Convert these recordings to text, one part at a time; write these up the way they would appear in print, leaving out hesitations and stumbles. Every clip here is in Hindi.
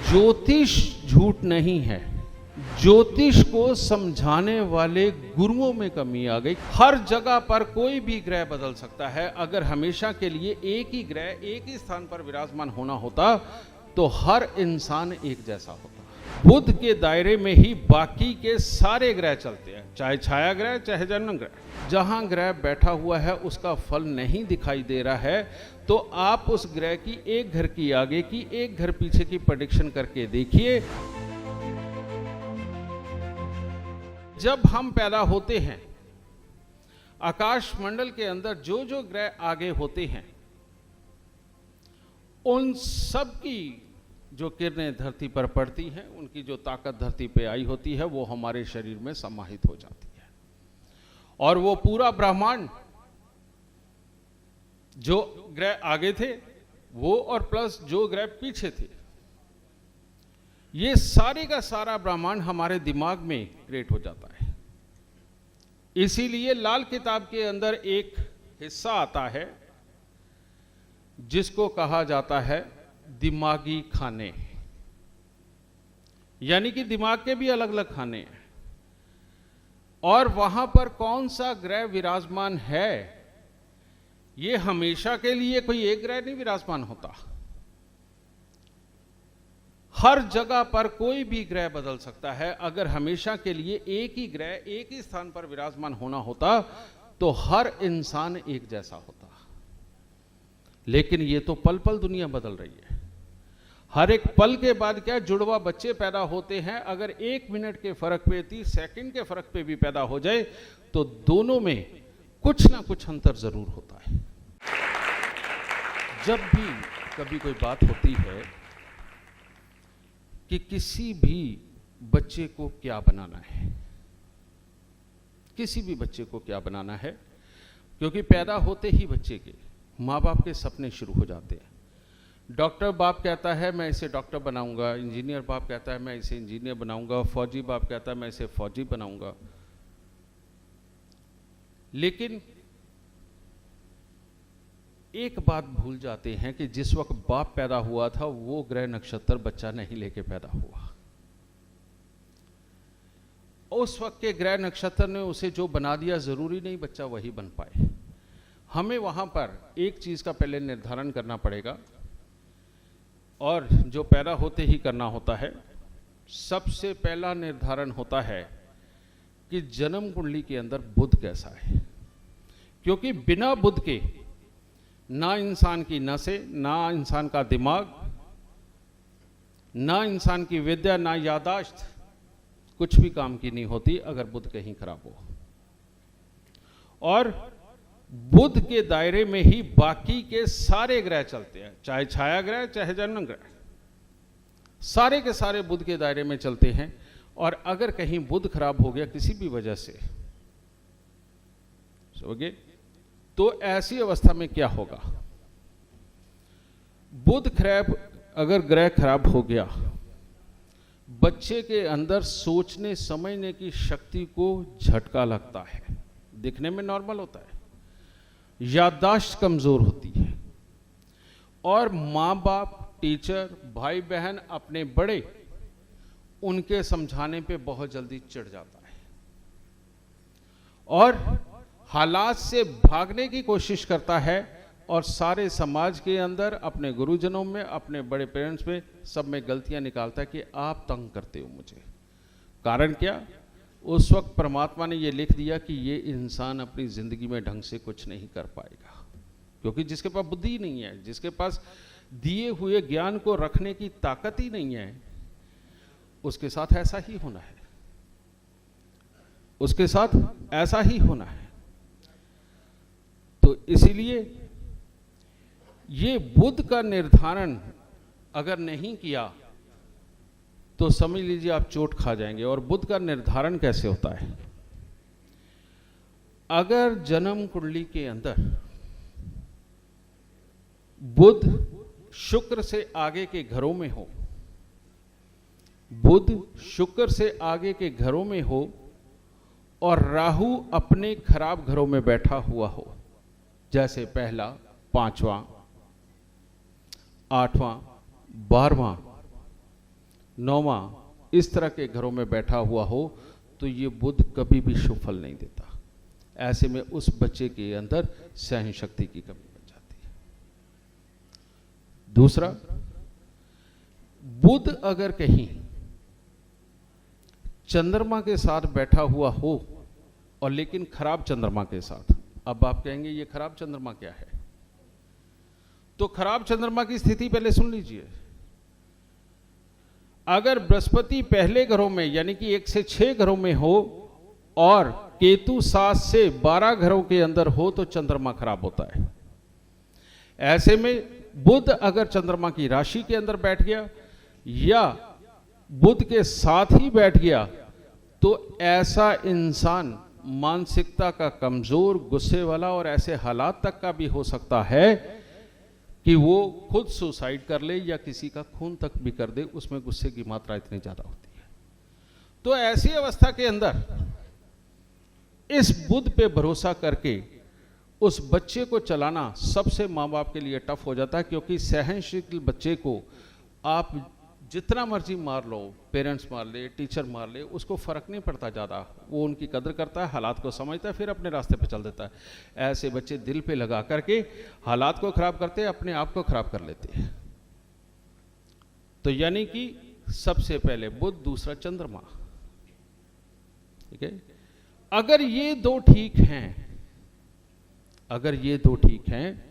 ज्योतिष झूठ नहीं है। ज्योतिष को समझाने वाले गुरुओं में कमी आ गई। हर जगह पर कोई भी ग्रह बदल सकता है। अगर हमेशा के लिए एक ही ग्रह एक ही स्थान पर विराजमान होना होता तो हर इंसान एक जैसा होता। बुध के दायरे में ही बाकी के सारे ग्रह चलते हैं, चाहे छाया ग्रह चाहे जन्म ग्रह। जहां ग्रह बैठा हुआ है उसका फल नहीं दिखाई दे रहा है तो आप उस ग्रह की एक घर की आगे की एक घर पीछे की प्रेडिक्शन करके देखिए। जब हम पैदा होते हैं आकाश मंडल के अंदर जो जो ग्रह आगे होते हैं उन सब की जो किरणें धरती पर पड़ती हैं, उनकी जो ताकत धरती पे आई होती है वो हमारे शरीर में समाहित हो जाती है। और वो पूरा ब्रह्मांड जो ग्रह आगे थे वो और प्लस जो ग्रह पीछे थे, ये सारे का सारा ब्रह्मांड हमारे दिमाग में क्रिएट हो जाता है। इसीलिए लाल किताब के अंदर एक हिस्सा आता है जिसको कहा जाता है दिमागी खाने, यानी कि दिमाग के भी अलग अलग खाने हैं और वहां पर कौन सा ग्रह विराजमान है ये हमेशा के लिए कोई एक ग्रह नहीं विराजमान होता। हर जगह पर कोई भी ग्रह बदल सकता है। अगर हमेशा के लिए एक ही ग्रह एक ही स्थान पर विराजमान होना होता तो हर इंसान एक जैसा होता। लेकिन ये तो पल पल दुनिया बदल रही है। हर एक पल के बाद क्या जुड़वा बच्चे पैदा होते हैं। अगर 1 मिनट के फर्क पे 30 सेकंड के फर्क पे भी पैदा हो जाए तो दोनों में कुछ ना कुछ अंतर जरूर होता है। जब भी कभी कोई बात होती है कि किसी भी बच्चे को क्या बनाना है, किसी भी बच्चे को क्या बनाना है, क्योंकि पैदा होते ही बच्चे के माँ बाप के सपने शुरू हो जाते हैं। डॉक्टर बाप कहता है मैं इसे डॉक्टर बनाऊंगा, इंजीनियर बाप कहता है मैं इसे इंजीनियर बनाऊंगा, फौजी बाप कहता है मैं इसे फौजी बनाऊंगा। लेकिन एक बात भूल जाते हैं कि जिस वक्त बाप पैदा हुआ था वो ग्रह नक्षत्र बच्चा नहीं लेके पैदा हुआ। उस वक्त के ग्रह नक्षत्र ने उसे जो बना दिया जरूरी नहीं बच्चा वही बन पाए। हमें वहां पर एक चीज का पहले निर्धारण करना पड़ेगा और जो पैदा होते ही करना होता है। सबसे पहला निर्धारण होता है कि जन्म कुंडली के अंदर बुध कैसा है, क्योंकि बिना बुध के ना इंसान की नसें, ना इंसान का दिमाग, ना इंसान की विद्या, ना यादाश्त कुछ भी काम की नहीं होती अगर बुध कहीं खराब हो। और बुध के दायरे में ही बाकी के सारे ग्रह चलते हैं, चाहे छाया ग्रह चाहे जन्म ग्रह, सारे के सारे बुध के दायरे में चलते हैं। और अगर कहीं बुध खराब हो गया किसी भी वजह से समझे तो ऐसी अवस्था में क्या होगा। बुध खराब, अगर ग्रह खराब हो गया बच्चे के अंदर सोचने समझने की शक्ति को झटका लगता है। दिखने में नॉर्मल होता है, याददाश्त कमजोर होती है और माँ बाप, टीचर, भाई बहन, अपने बड़े, उनके समझाने पे बहुत जल्दी चिढ़ जाता है और हालात से भागने की कोशिश करता है और सारे समाज के अंदर, अपने गुरुजनों में, अपने बड़े पेरेंट्स में, सब में गलतियां निकालता है कि आप तंग करते हो मुझे। कारण क्या? उस वक्त परमात्मा ने ये लिख दिया कि ये इंसान अपनी जिंदगी में ढंग से कुछ नहीं कर पाएगा, क्योंकि जिसके पास बुद्धि नहीं है, जिसके पास दिए हुए ज्ञान को रखने की ताकत ही नहीं है, उसके साथ ऐसा ही होना है, उसके साथ ऐसा ही होना है। तो इसीलिए ये बुध का निर्धारण अगर नहीं किया तो समझ लीजिए आप चोट खा जाएंगे। और बुध का निर्धारण कैसे होता है? अगर जन्म कुंडली के अंदर बुध शुक्र से आगे के घरों में हो, बुध शुक्र से आगे के घरों में हो और राहु अपने खराब घरों में बैठा हुआ हो, जैसे पहला, पांचवां, 8वां, 12वां, 9वां इस तरह के घरों में बैठा हुआ हो तो ये बुध कभी भी शुभ फल नहीं देता। ऐसे में उस बच्चे के अंदर सहन शक्ति की कमी बन जाती है। दूसरा, बुध अगर कहीं चंद्रमा के साथ बैठा हुआ हो और लेकिन खराब चंद्रमा के साथ, अब आप कहेंगे ये खराब चंद्रमा क्या है? तो खराब चंद्रमा की स्थिति पहले सुन लीजिए। अगर बृहस्पति पहले घरों में यानी कि 1 से 6 घरों में हो और केतु 7 से 12 घरों के अंदर हो तो चंद्रमा खराब होता है। ऐसे में बुध अगर चंद्रमा की राशि के अंदर बैठ गया या बुध के साथ ही बैठ गया तो ऐसा इंसान मानसिकता का कमजोर, गुस्से वाला और ऐसे हालात तक का भी हो सकता है कि वो खुद सुसाइड कर ले या किसी का खून तक भी कर दे, उसमें गुस्से की मात्रा इतनी ज्यादा होती है। तो ऐसी अवस्था के अंदर इस बुध पे भरोसा करके उस बच्चे को चलाना सबसे माँ बाप के लिए टफ हो जाता है, क्योंकि सहनशील बच्चे को आप जितना मर्जी मार लो, पेरेंट्स मार ले, टीचर मार ले, उसको फर्क नहीं पड़ता ज़्यादा। वो उनकी कदर करता है, हालात को समझता है, फिर अपने रास्ते पे चल देता है। ऐसे बच्चे दिल पे लगा करके हालात को खराब करते हैं, अपने आप को खराब कर लेते हैं। तो यानी कि सबसे पहले बुध, दूसरा चंद्रमा, ठीक है। अगर ये दो ठीक हैं, अगर ये दो ठीक हैं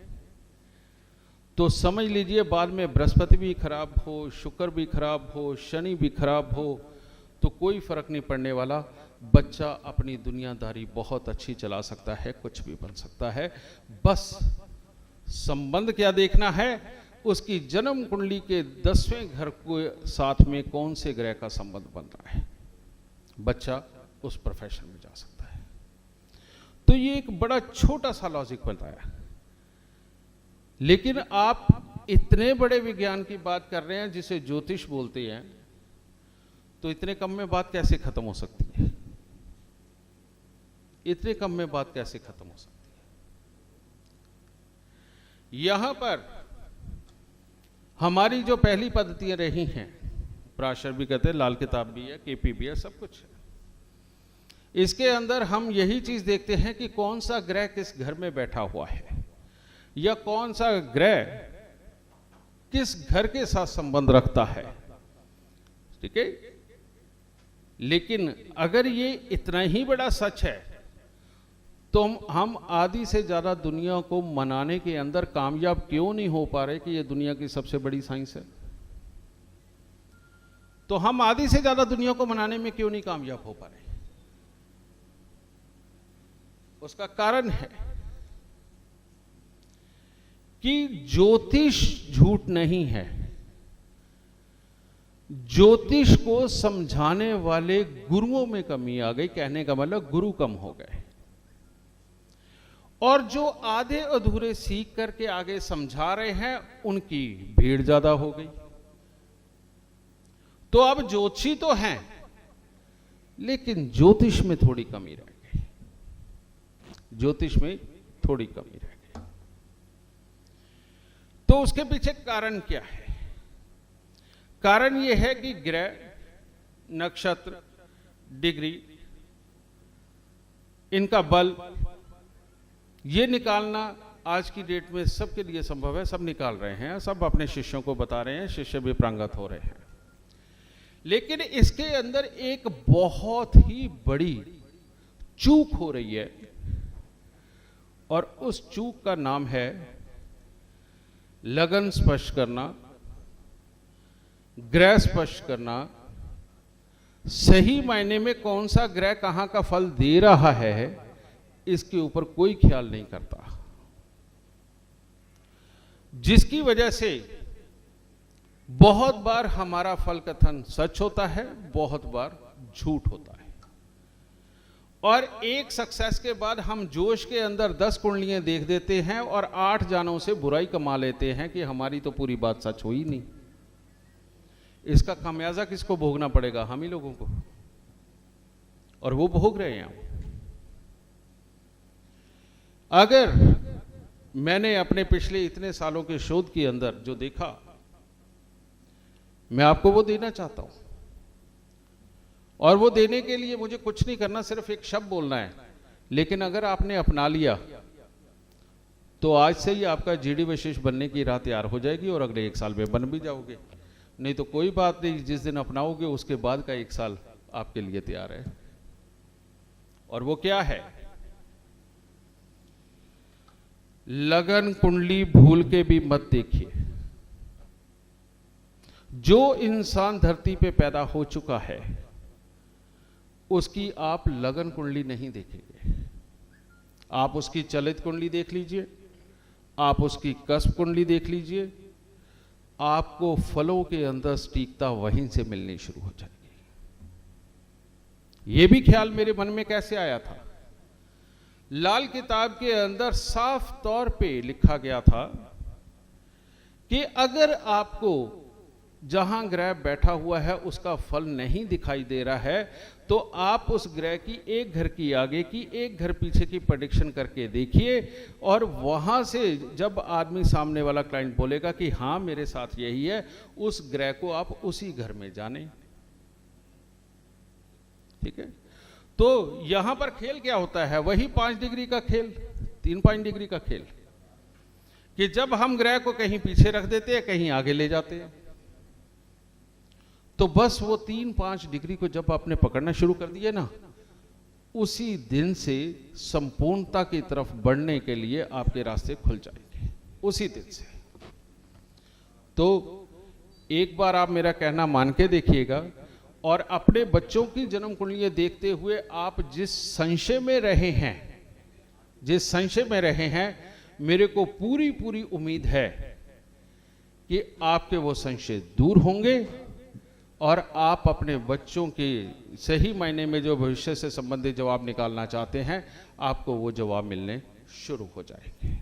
तो समझ लीजिए बाद में बृहस्पति भी खराब हो, शुक्र भी खराब हो, शनि भी खराब हो तो कोई फर्क नहीं पड़ने वाला। बच्चा अपनी दुनियादारी बहुत अच्छी चला सकता है, कुछ भी बन सकता है। बस संबंध क्या देखना है, उसकी जन्म कुंडली के 10वें घर के साथ में कौन से ग्रह का संबंध बन रहा है, बच्चा उस प्रोफेशन में जा सकता है। तो ये एक बड़ा छोटा सा लॉजिक बताया, लेकिन आप इतने बड़े विज्ञान की बात कर रहे हैं जिसे ज्योतिष बोलते हैं, तो इतने कम में बात कैसे खत्म हो सकती है? इतने कम में बात कैसे खत्म हो सकती है? यहां पर हमारी जो पहली पद्धतियां रही हैं, पराशर भी कहते हैं, लाल किताब भी है, केपी भी है, सब कुछ है। इसके अंदर हम यही चीज देखते हैं कि कौन सा ग्रह किस घर में बैठा हुआ है या कौन सा ग्रह किस घर के साथ संबंध रखता है, ठीक है। लेकिन अगर ये इतना ही बड़ा सच है तो हम आधी से ज्यादा दुनिया को मनाने के अंदर कामयाब क्यों नहीं हो पा रहे कि ये दुनिया की सबसे बड़ी साइंस है? तो हम आधी से ज्यादा दुनिया को मनाने में क्यों नहीं कामयाब हो पा रहे? उसका कारण है कि ज्योतिष झूठ नहीं है। ज्योतिष को समझाने वाले गुरुओं में कमी आ गई, कहने का मतलब गुरु कम हो गए, और जो आधे अधूरे सीख करके आगे समझा रहे हैं उनकी भीड़ ज्यादा हो गई। तो अब ज्योतिषी तो हैं लेकिन ज्योतिष में थोड़ी कमी रह गई, ज्योतिष में थोड़ी कमी रह गई। तो उसके पीछे कारण क्या है? कारण यह है कि ग्रह, नक्षत्र, डिग्री, इनका बल ये निकालना आज की डेट में सबके लिए संभव है, सब निकाल रहे हैं, सब अपने शिष्यों को बता रहे हैं, शिष्य भी प्रांगत हो रहे हैं। लेकिन इसके अंदर एक बहुत ही बड़ी चूक हो रही है और उस चूक का नाम है लगन स्पष्ट करना, ग्रह स्पष्ट करना, सही मायने में कौन सा ग्रह कहां का फल दे रहा है इसके ऊपर कोई ख्याल नहीं करता, जिसकी वजह से बहुत बार हमारा फल कथन सच होता है, बहुत बार झूठ होता है। और एक सक्सेस के बाद हम जोश के अंदर 10 कुंडलियां देख देते हैं और 8 जानों से बुराई कमा लेते हैं कि हमारी তো पूरी बात सच हुई नहीं। इसका खामियाजा किसको भोगना पड़ेगा? हम ही लोगों को, और वो भोग रहे हैं। अगर मैंने अपने पिछले इतने सालों के शोध के अंदर जो देखा मैं आपको वो देना चाहता हूं, और वो देने के लिए मुझे कुछ नहीं करना, सिर्फ एक शब्द बोलना है। लेकिन अगर आपने अपना लिया तो आज से ही आपका जीडी विशेष बनने की राह तैयार हो जाएगी और अगले 1 साल में बन भी जाओगे। नहीं तो कोई बात नहीं, जिस दिन अपनाओगे उसके बाद का 1 साल आपके लिए तैयार है। और वो क्या है? लगन कुंडली भूल के भी मत देखिए। जो इंसान धरती पे पैदा हो चुका है उसकी आप लगन कुंडली नहीं देखेंगे। आप उसकी चलित कुंडली देख लीजिए, आप उसकी कस्ब कुंडली देख लीजिए, आपको फलों के अंदर सटीकता वहीं से मिलनी शुरू हो जाएगी। यह भी ख्याल मेरे मन में कैसे आया था? लाल किताब के अंदर साफ तौर पे लिखा गया था कि अगर आपको जहां ग्रह बैठा हुआ है उसका फल नहीं दिखाई दे रहा है तो आप उस ग्रह की एक घर की आगे की एक घर पीछे की प्रेडिक्शन करके देखिए, और वहां से जब आदमी सामने वाला क्लाइंट बोलेगा कि हां मेरे साथ यही है, उस ग्रह को आप उसी घर में जाने। ठीक है? तो यहां पर खेल क्या होता है? वही 5 डिग्री का खेल, 3-5 डिग्री का खेल, कि जब हम ग्रह को कहीं पीछे रख देते हैं, कहीं आगे ले जाते हैं, तो बस वो 3-5 डिग्री को जब आपने पकड़ना शुरू कर दिया ना, उसी दिन से संपूर्णता की तरफ बढ़ने के लिए आपके रास्ते खुल जाएंगे, उसी दिन से। तो एक बार आप मेरा कहना मान के देखिएगा, और अपने बच्चों की जन्म कुंडलियां देखते हुए आप जिस संशय में रहे हैं, मेरे को पूरी उम्मीद है कि आपके वो संशय दूर होंगे और आप अपने बच्चों के सही मायने में जो भविष्य से संबंधित जवाब निकालना चाहते हैं, आपको वो जवाब मिलने शुरू हो जाएंगे।